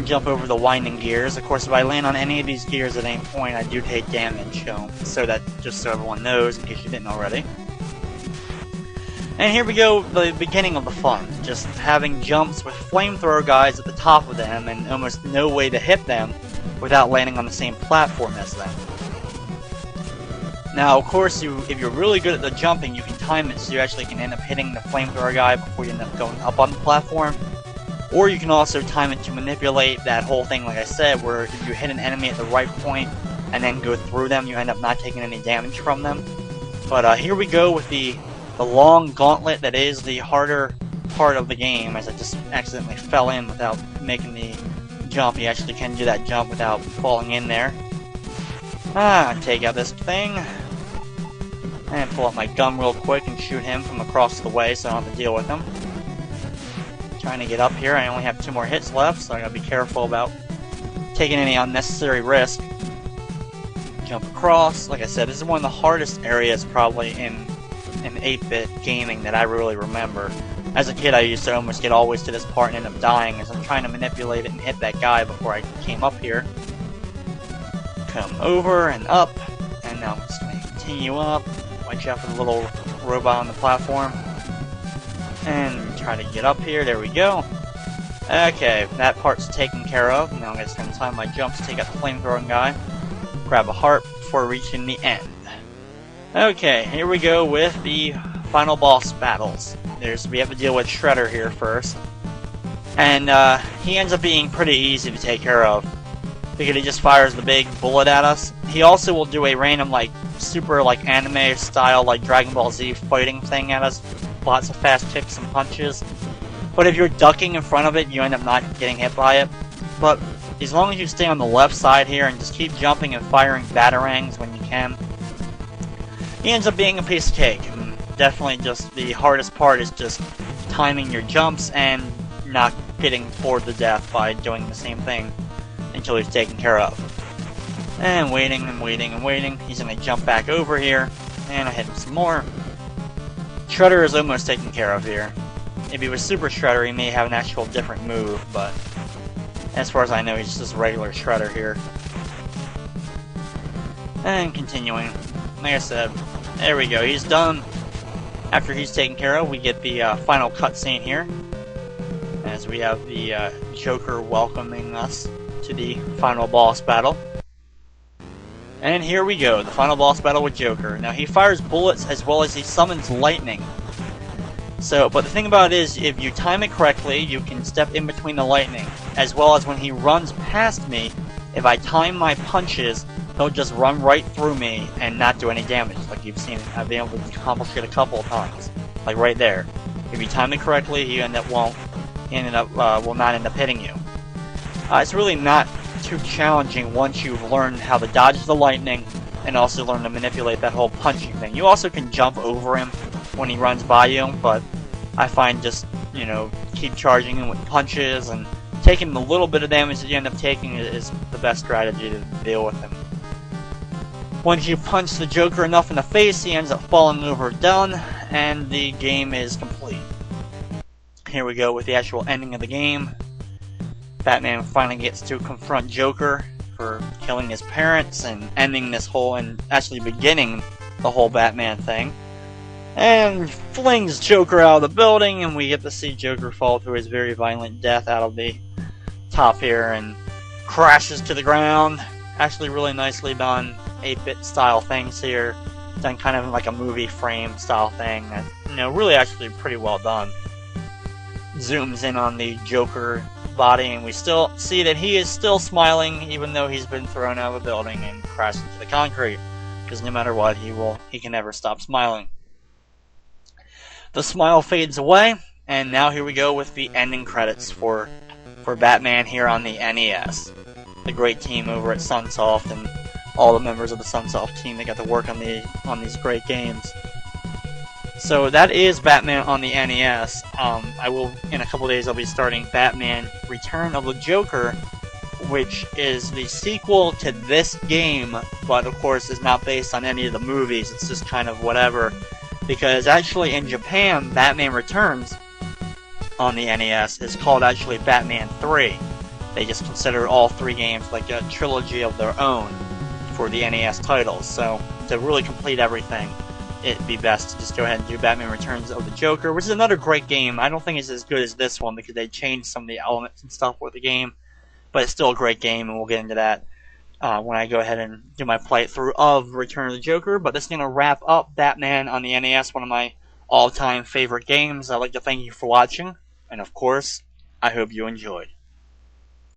jump over the winding gears. Of course, if I land on any of these gears at any point, I do take damage, so that just so everyone knows, in case you didn't already. And here we go, the beginning of the fun. Just having jumps with flamethrower guys at the top of them, and almost no way to hit them without landing on the same platform as them. Now, of course, if you're really good at the jumping, you can time it so you actually can end up hitting the flamethrower guy before you end up going up on the platform. Or you can also time it to manipulate that whole thing, like I said, where if you hit an enemy at the right point and then go through them, you end up not taking any damage from them. But here we go with the long gauntlet that is the harder part of the game, as I just accidentally fell in without making the jump. You actually can do that jump without falling in there. Take out this thing. And pull out my gun real quick and shoot him from across the way so I don't have to deal with him. Trying to get up here. I only have 2 more hits left, so I gotta be careful about taking any unnecessary risk. Jump across. Like I said, this is one of the hardest areas probably in 8-bit gaming that I really remember. As a kid, I used to almost get always to this part and end up dying as I'm trying to manipulate it and hit that guy before I came up here. Come over and up, and now I'm just going to continue up. Watch out for the little robot on the platform. And try to get up here. There we go. Okay, that part's taken care of. Now I'm going to spend time my jump to take out the flamethrowing guy. Grab a heart before reaching the end. Okay, here we go with the final boss battles. We have to deal with Shredder here first. And he ends up being pretty easy to take care of, because he just fires the big bullet at us. He also will do a random, super, anime style, Dragon Ball Z fighting thing at us. Lots of fast kicks and punches. But if you're ducking in front of it, you end up not getting hit by it. But as long as you stay on the left side here and just keep jumping and firing batarangs when you can, he ends up being a piece of cake. And definitely just the hardest part is just timing your jumps and not getting bored to death by doing the same thing until he's taken care of. And waiting and waiting and waiting. He's going to jump back over here, and I hit him some more. Shredder is almost taken care of here. If he was Super Shredder, he may have an actual different move, but as far as I know, he's just regular Shredder here. And continuing. Like I said, there we go, he's done. After he's taken care of, we get the final cutscene here, as we have the Joker welcoming us to the final boss battle. And here we go, the final boss battle with Joker. Now, he fires bullets as well as he summons lightning. But the thing about it is, if you time it correctly, you can step in between the lightning, as well as when he runs past me, if I time my punches, he'll just run right through me and not do any damage. Like you've seen, I've been able to accomplish it a couple of times. Like right there. If you time it correctly, will not end up hitting you. It's really not too challenging once you've learned how to dodge the lightning and also learn to manipulate that whole punching thing. You also can jump over him when he runs by you, but I find just, keep charging him with punches and taking the little bit of damage that you end up taking is the best strategy to deal with him. Once you punch the Joker enough in the face, he ends up falling over done, and the game is complete. Here we go with the actual ending of the game. Batman finally gets to confront Joker for killing his parents and ending this whole, and actually beginning the whole Batman thing. And flings Joker out of the building, and we get to see Joker fall to his very violent death out of the top here and crashes to the ground. Actually really nicely done 8-bit style things here. Done kind of like a movie frame style thing. And, really actually pretty well done. Zooms in on the Joker body, and we still see that he is still smiling even though he's been thrown out of the building and crashed into the concrete. Because no matter what, he can never stop smiling. The smile fades away, and now here we go with the ending credits for Batman here on the NES. The great team over at Sunsoft and all the members of the Sunsoft team that got to work on these great games. So that is Batman on the NES. In a couple days I'll be starting Batman Return of the Joker, which is the sequel to this game, but of course is not based on any of the movies. It's just kind of whatever. Because actually in Japan, Batman Returns on the NES is called actually Batman 3. they just consider all 3 games like a trilogy of their own for the NES titles. So to really complete everything, it'd be best to just go ahead and do Batman Returns of the Joker, which is another great game. I don't think it's as good as this one because they changed some of the elements and stuff with the game, but it's still a great game, and we'll get into that when I go ahead and do my playthrough of Return of the Joker. But this is going to wrap up Batman on the NES, one of my all-time favorite games. I'd like to thank you for watching, and of course, I hope you enjoyed.